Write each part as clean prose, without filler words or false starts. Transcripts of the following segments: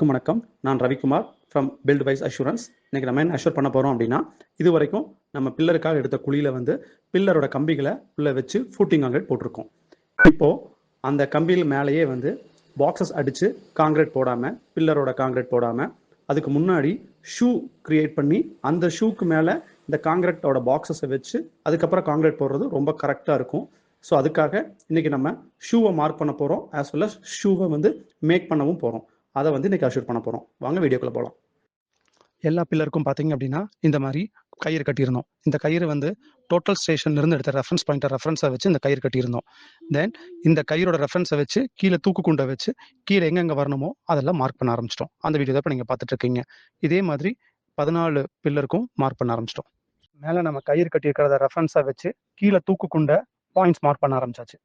வணக்கம். நான் Ravikumar from build wise assurance. இன்னைக்கு நம்ம என்ன அஷூர் பண்ண போறோம் அப்படின்னா, இது வரைக்கும் நம்ம பில்லருக்காக எடுத்த குழியில பில்லரோட கம்பிகளை உள்ள வச்சு ஃபூட்டிங் காங்கிரீட் போட்டிருக்கோம். இப்போ அந்த கம்பியில் மேலேயே பாக்ஸஸ் அடிச்சு காங்கிரீட் போடாம, பில்லரோட காங்கிரீட் போடாம, அதுக்கு முன்னாடி ஷூ கிரியேட் பண்ணி அந்த ஷூக்கு மேல இந்த காங்கிரீட்டோட பாக்ஸஸை வச்சு அதுக்கப்புறம் காங்கிரீட் போடுறது ரொம்ப கரெக்டா இருக்கும். ஸோ அதுக்காக இன்னைக்கு நம்ம ஷூவை மார்க் பண்ண போறோம், ஆஸ் வெல் அஸ் ஷூவை மேக் பண்ணவும் போறோம். அதை இன்னைக்கு அஷூர் பண்ண போறோம். வாங்க வீடியோக்குள்ள போகலாம். எல்லா பில்லருக்கும் பார்த்தீங்க அப்படின்னா இந்த மாதிரி கயிறு கட்டியிருந்தோம். இந்த கயிறு டோட்டல் ஸ்டேஷன்ல இருந்து எடுத்த ரெஃபரன்ஸ் பாயிண்டை ரெஃபரன்ஸை வச்சு இந்த கயிறு கட்டியிருந்தோம். தென் இந்த கயிறோட ரெஃபரன்ஸை வச்சு கீழே தூக்கு குண்டை வச்சு கீழே எங்கெங்கே வரணுமோ அதெல்லாம் மார்க் பண்ண ஆரம்பிச்சிட்டோம். அந்த வீடியோ தான் இப்போ நீங்கள் பார்த்துட்டு இருக்கீங்க. இதே மாதிரி 14 பில்லருக்கும் மார்க் பண்ண ஆரம்பிச்சிட்டோம். மேலே நம்ம கயிறு கட்டியிருக்கிறத ரெஃபரன்ஸை வச்சு கீழே தூக்கு குண்டை பாயிண்ட்ஸ் மார்க் பண்ண ஆரம்பிச்சாச்சு.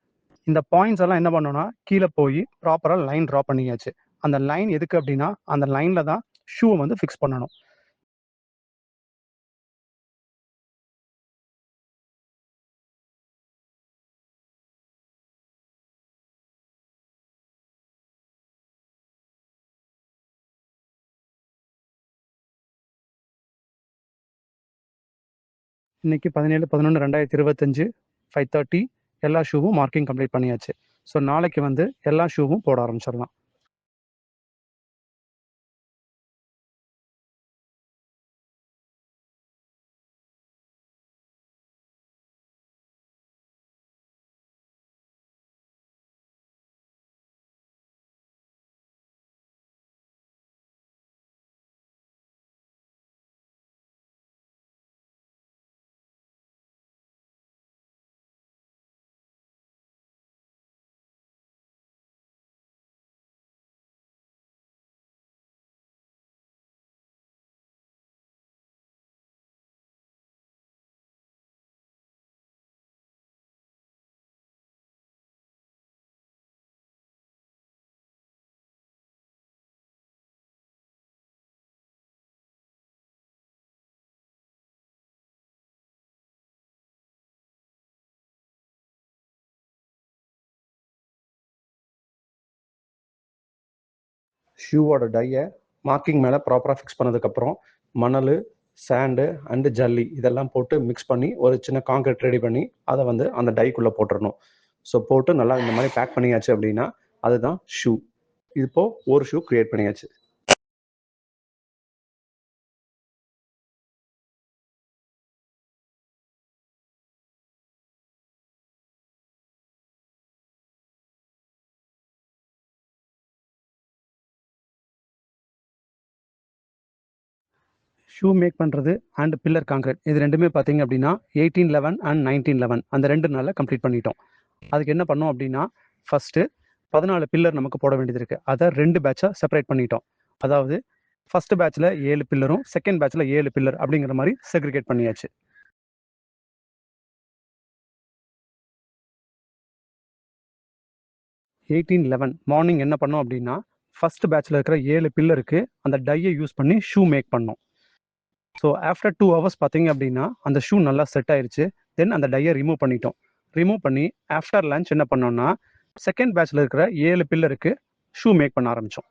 இந்த பாயிண்ட்ஸ் எல்லாம் என்ன பண்ணோம்னா கீழே போய் ப்ராப்பராக லைன் ட்ரா பண்ணியாச்சு. அந்த லைன் எதுக்கு அப்படின்னா அந்த லைன்ல தான் ஷூவை ஃபிக்ஸ் பண்ணணும். இன்னைக்கு 17/11/2025 5:30 எல்லா ஷூவும் மார்க்கிங் கம்ப்ளீட் பண்ணியாச்சு. ஸோ நாளைக்கு எல்லா ஷூவும் போட ஆரம்பிச்சிடலாம். ஷூவோட டையை மார்க்கிங் மேலே ப்ராப்பராக ஃபிக்ஸ் பண்ணதுக்கப்புறம் மணல், சாண்டு அண்டு ஜல்லி இதெல்லாம் போட்டு மிக்ஸ் பண்ணி ஒரு சின்ன காங்கிரீட் ரெடி பண்ணி அதை அந்த டைக்குள்ளே போட்டுடணும். ஸோ போட்டு நல்லா இந்த மாதிரி பேக் பண்ணியாச்சு அப்படின்னா அதுதான் ஷூ. இப்போ ஒரு ஷூ கிரியேட் பண்ணியாச்சு. ஷூ மேக் பண்ணுறது அண்ட் பில்லர் காங்கிரீட் இது ரெண்டுமே பார்த்தீங்க அப்படின்னா 18/11 அண்ட் 19/11 அந்த 2 நாளில் கம்ப்ளீட் பண்ணிட்டோம். அதுக்கு என்ன பண்ணோம் அப்படின்னா ஃபஸ்ட்டு 14 பில்லர் நமக்கு போட வேண்டியது இருக்குது. அதை 2 பேட்சாக செப்பரேட் பண்ணிட்டோம். அதாவது ஃபர்ஸ்ட் பேட்சில் 7 பில்லரும் செகண்ட் பேட்சில் 7 பில்லர் அப்படிங்கிற மாதிரி செக்ரிகேட் பண்ணியாச்சு. மார்னிங் என்ன பண்ணோம் அப்படின்னா ஃபர்ஸ்ட் பேட்சில் இருக்கிற 7 பில்லருக்கு அந்த டையை யூஸ் பண்ணி ஷூ மேக் பண்ணோம். ஸோ ஆஃப்டர் 2 hours பார்த்தீங்க அப்படின்னா அந்த ஷூ நல்லா செட் ஆயிடுச்சு. தென் அந்த டையை ரிமூவ் பண்ணிட்டோம். ரிமூவ் பண்ணி ஆஃப்டர் லஞ்ச் என்ன பண்ணோம்னா செகண்ட் பேட்சில் இருக்கிற 7 பில்லருக்கு ஷூ மேக் பண்ண ஆரம்பித்தோம்.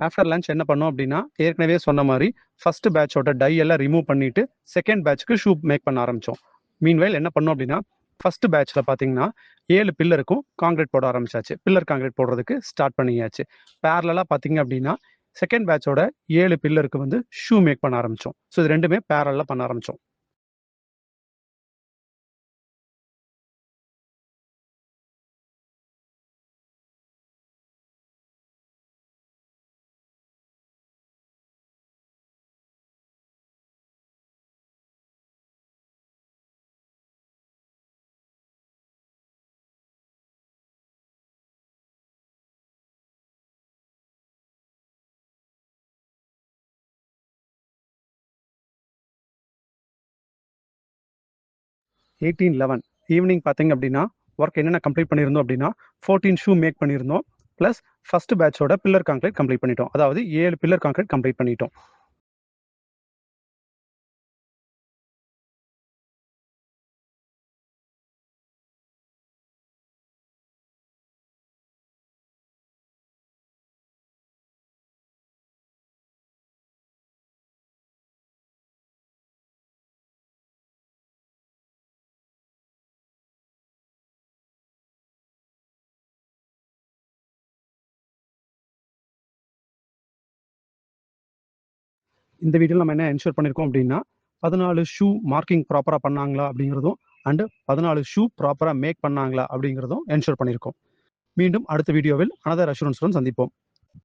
ஆஃப்டர் லஞ்ச் என்ன பண்ணோம் அப்படின்னா ஏற்கனவே சொன்ன மாதிரி ஃபர்ஸ்ட் பேட்சோட டை எல்லாம் ரிமூவ் பண்ணிட்டு செகண்ட் பேட்ச்க்கு ஷூ மேக் பண்ண ஆரம்பித்தோம். மீன்வைல் என்ன பண்ணோம் அப்படின்னா ஃபர்ஸ்ட் பேட்ச்ல பார்த்தீங்கன்னா 7 பில்லருக்கும் காங்கிரீட் போட ஆரம்பிச்சாச்சு. பில்லர் காங்கிரீட் போடுறதுக்கு ஸ்டார்ட் பண்ணியாச்சு. பேரலலா பார்த்தீங்க அப்படின்னா செகண்ட் பேட்சோட 7 பில்லருக்கு வந்து ஷூ மேக் பண்ண ஆரம்பிச்சோம். ஸோ இது ரெண்டுமே பேரலா பண்ண ஆரம்பிச்சோம். ஈவினிங் பார்த்தீங்க அப்படின்னா ஒர்க் என்னென்ன கம்ப்ளீட் பண்ணியிருந்தோம் அப்படின்னா 14 ஷூ மேக் பண்ணியிருந்தோம். ப்ளஸ் ஃபர்ஸ்ட் பேட்சோட பில்லர் கான்கிரீட் கம்ப்ளீட் பண்ணிட்டோம். அதாவது 7 பில்லர் கான்கிரீட் கம்ப்ளீட் பண்ணிட்டோம். இந்த வீடியோவில் நம்ம என்ன என்ஷூர் பண்ணியிருக்கோம் அப்படின்னா 14 ஷூ மார்க்கிங் ப்ராப்பராக பண்ணாங்களா அப்படிங்கிறதும் அண்டு 14 ஷூ ப்ராப்பராக மேக் பண்ணாங்களா அப்படிங்கிறதும் என்ஷூர் பண்ணியிருக்கோம். மீண்டும் அடுத்த வீடியோவில் அனதர் அஷூரன்ஸுடன் சந்திப்போம்.